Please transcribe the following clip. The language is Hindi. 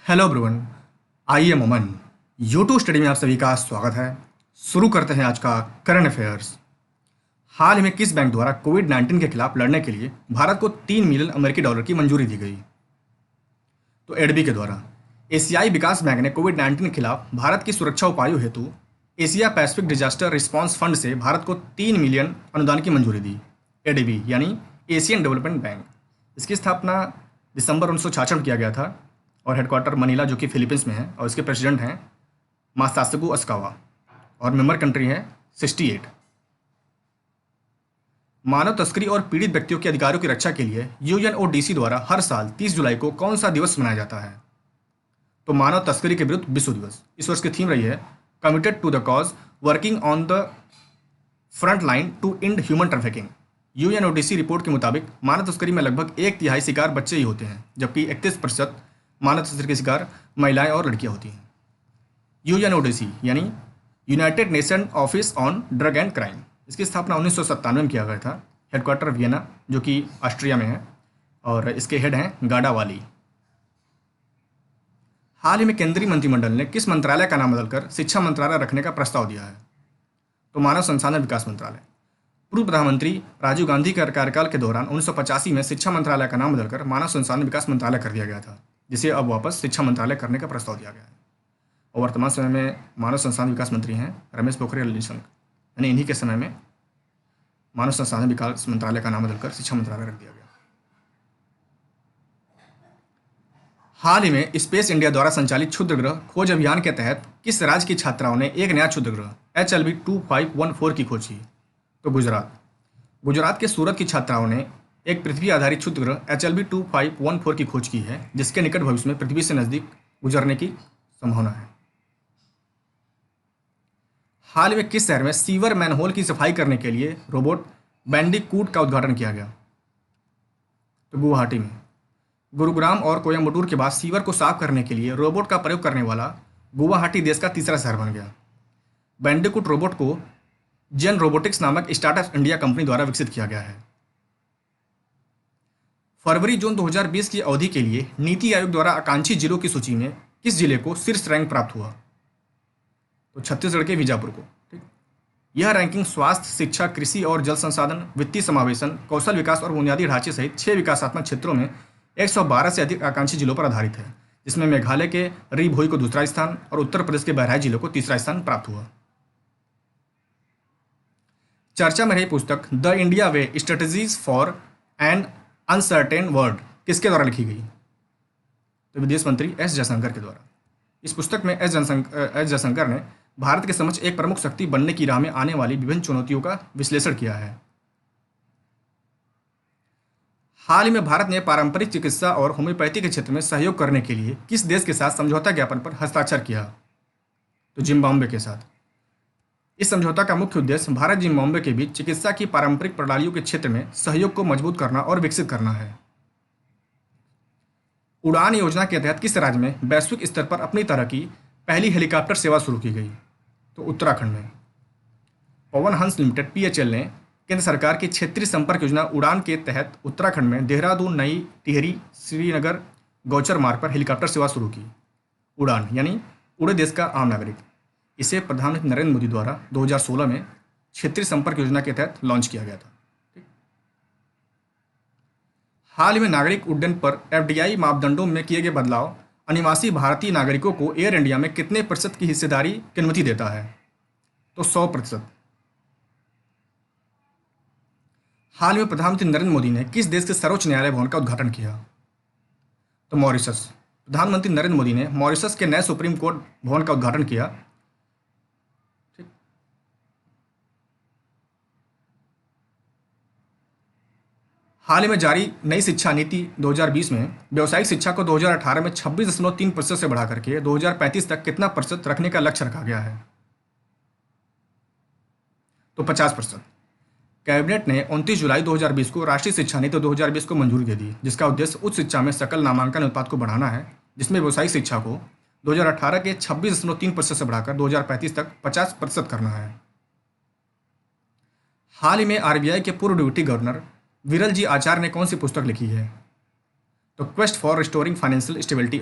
Hello everyone. I am Aman. YouTube study में आप सभी का स्वागत है। शुरू करते हैं आज का करंट अफेयर्स। हाल ही में किस बैंक द्वारा कोविड-19 के खिलाफ लड़ने के लिए भारत को 3 मिलियन अमेरिकी डॉलर की मंजूरी दी गई? तो एडबी के द्वारा। एशियाई विकास बैंक ने कोविड-19 के खिलाफ भारत की सुरक्षा उपायों हेतु Asia Pacific disaster response fund से भारत को 3 मिलियन अनुदान की मंजूरी दी। एडबी यानी एशियन डेवलपमेंट बैंक। इसकी स्थापना दिसंबर 1966 में किया गया था और हेडक्वार्टर मनीला जो कि फिलीपींस में है, और इसके प्रेसिडेंट हैं मासासुगु अस्कावा और मेंबर कंट्री है 68। मानव तस्करी और पीड़ित व्यक्तियों के अधिकारों की रक्षा के लिए यूएनओडीसी द्वारा हर साल 30 जुलाई को कौन सा दिवस मनाया जाता है? तो मानव तस्करी के विरुद्ध विश्व दिवस। इस वर्ष की थीम रही है committed to the cause working on the front line to end human trafficking. UNODC report के मुताबिक मानव तस्करी में लगभग 1/3 शिकार बच्चे ही होते हैं, जबकि 31% मानव तस्करी के शिकार महिलाएं और लड़कियां होती हैं। यूएनओडीसी यानी United nation office on drug and crime. इसकी स्थापना 1997 में किया गया था। हेडक्वार्टर वियना जो कि ऑस्ट्रिया में है, और इसके हेड हैं गाडावाली। हाल ही में केंद्रीय मंत्रिमंडल ने किस मंत्रालय का नाम बदलकर शिक्षा मंत्रालय रखने का प्रस्ताव दिया है? तो मानव संसाधन विकास मंत्रालय। पूर्व प्रधानमंत्री राजीव गांधी के कार्यकाल के दौरान 1985 में शिक्षा मंत्रालय का नाम बदलकर मानव संसाधन विकास मंत्रालय कर दिया गया था, जिसे अब वापस शिक्षा मंत्रालय करने का प्रस्ताव दिया गया है। और वर्तमान समय में मानव संसाधन विकास मंत्री हैं रमेश पोखरियाल निशंक। यानी इन्हीं के समय में मानव संसाधन विकास मंत्रालय का नाम बदलकर शिक्षा मंत्रालय रख दिया गया। हाल ही में स्पेस इंडिया द्वारा संचालित क्षुद्रग्रह खोज अभियान के तहत किस राज्य की छात्राओं ने एक नया क्षुद्रग्रह HLB 2514 की खोज की? तो गुजरात के सूरत की छात्राओं ने एक पृथ्वी आधारित क्षुद्रग्रह HLB 2514 की खोज की है, जिसके निकट भविष्य में पृथ्वी से नजदीक गुजरने की संभावना है। हाल ही में किस शहर में सीवर मैनहोल की सफाई करने के लिए रोबोट बैंडिकूट का उद्घाटन किया गया? तो गुवाहाटी में। गुरुग्राम और कोयम्बटूर के बाद सीवर को साफ करने के लिए रोबोट का प्रयोग करने वाला गुवाहाटी देश का तीसरा शहर बन गया। बैंडिकूट रोबोट को जेन रोबोटिक्स नामक स्टार्टअप इंडिया कंपनी द्वारा विकसित किया गया है। फरवरी जून 2020 की अवधि के लिए नीति आयोग द्वारा आकांक्षी जिलों की सूची में किस जिले को शीर्ष रैंक प्राप्त हुआ? तो छत्तीसगढ़ के बीजापुर को। ठीक, यह रैंकिंग स्वास्थ्य, शिक्षा, कृषि और जल संसाधन, वित्तीय समावेशन, कौशल विकास और बुनियादी ढांचे सहित 6 विकासात्मक क्षेत्रों में 112 से अधिक आकांक्षी जिलों पर आधारित है, जिसमें मेघालय के री भोई को दूसरा स्थान और उत्तर प्रदेश के बहराइच जिलों को तीसरा स्थान प्राप्त हुआ। चर्चा में रही पुस्तक the India way strategies for an uncertain world किसके द्वारा लिखी गई? तो विदेश मंत्री एस जयशंकर के द्वारा। इस पुस्तक में एस जयशंकर ने भारत के समक्ष एक प्रमुख शक्ति बनने की राह में आने वाली विभिन्न चुनौतियों का विश्लेषण किया है। हाल ही में भारत ने पारंपरिक चिकित्सा और होम्योपैथी के क्षेत्र में सहयोग करने के लिए किस देश के साथ समझौता ज्ञापन पर हस्ताक्षर किया? तो जिम्बाब्वे के साथ। इस समझौता का मुख्य उद्देश्य भारत जिम्बाब्वे के बीच चिकित्सा की पारंपरिक प्रणालियों के क्षेत्र में सहयोग को मजबूत करना और विकसित करना है। उड़ान योजना के तहत किस राज्य में वैश्विक स्तर पर अपनी तरह की पहली हेलीकॉप्टर सेवा शुरू की गई? तो उत्तराखंड में। पवन हंस लिमिटेड PHL ने केंद्र सरकार की क्षेत्रीय संपर्क योजना उड़ान के तहत उत्तराखंड में देहरादून, नई टिहरी, श्रीनगर, गौचर मार्ग पर हेलीकॉप्टर सेवा शुरू की। उड़ान यानी उड़े देश का आम नागरिक। इसे प्रधानमंत्री नरेंद्र मोदी द्वारा 2016 में क्षेत्रीय संपर्क योजना के तहत लॉन्च किया गया था। हाल ही में नागरिक उड्डयन पर FDI मापदंडों में किए गए बदलाव अनिवासी भारतीय नागरिकों को एयर इंडिया में कितने प्रतिशत की हिस्सेदारी की अनुमति देता है? तो 100%। हाल में प्रधानमंत्री नरेंद्र मोदी ने किस देश के सर्वोच्च न्यायालय भवन का उद्घाटन किया? तो मॉरिशस। प्रधानमंत्री नरेंद्र मोदी ने मॉरिशस के नए सुप्रीम कोर्ट भवन का उद्घाटन किया। हाल ही में जारी नई शिक्षा नीति 2020 में व्यावसायिक शिक्षा को 2018 में 26.3% से बढ़ा करके 2035 तक कितना प्रतिशत रखने का लक्ष्य रखा गया है? तो 50%। कैबिनेट ने 29 जुलाई 2020 को राष्ट्रीय शिक्षा नीति 2020 को मंजूरी दे दी, जिसका उद्देश्य उच्च शिक्षा में सकल नामांकन अनुपात को बढ़ाना है, जिसमें व्यावसायिक शिक्षा को 2018 के 26.3% से बढ़ाकर 2035 तक 50% करना है। हाल ही में RBI के पूर्व डिप्टी गवर्नर विरल जी आचार्य ने कौन सी पुस्तक लिखी है? तो quest for restoring financial stability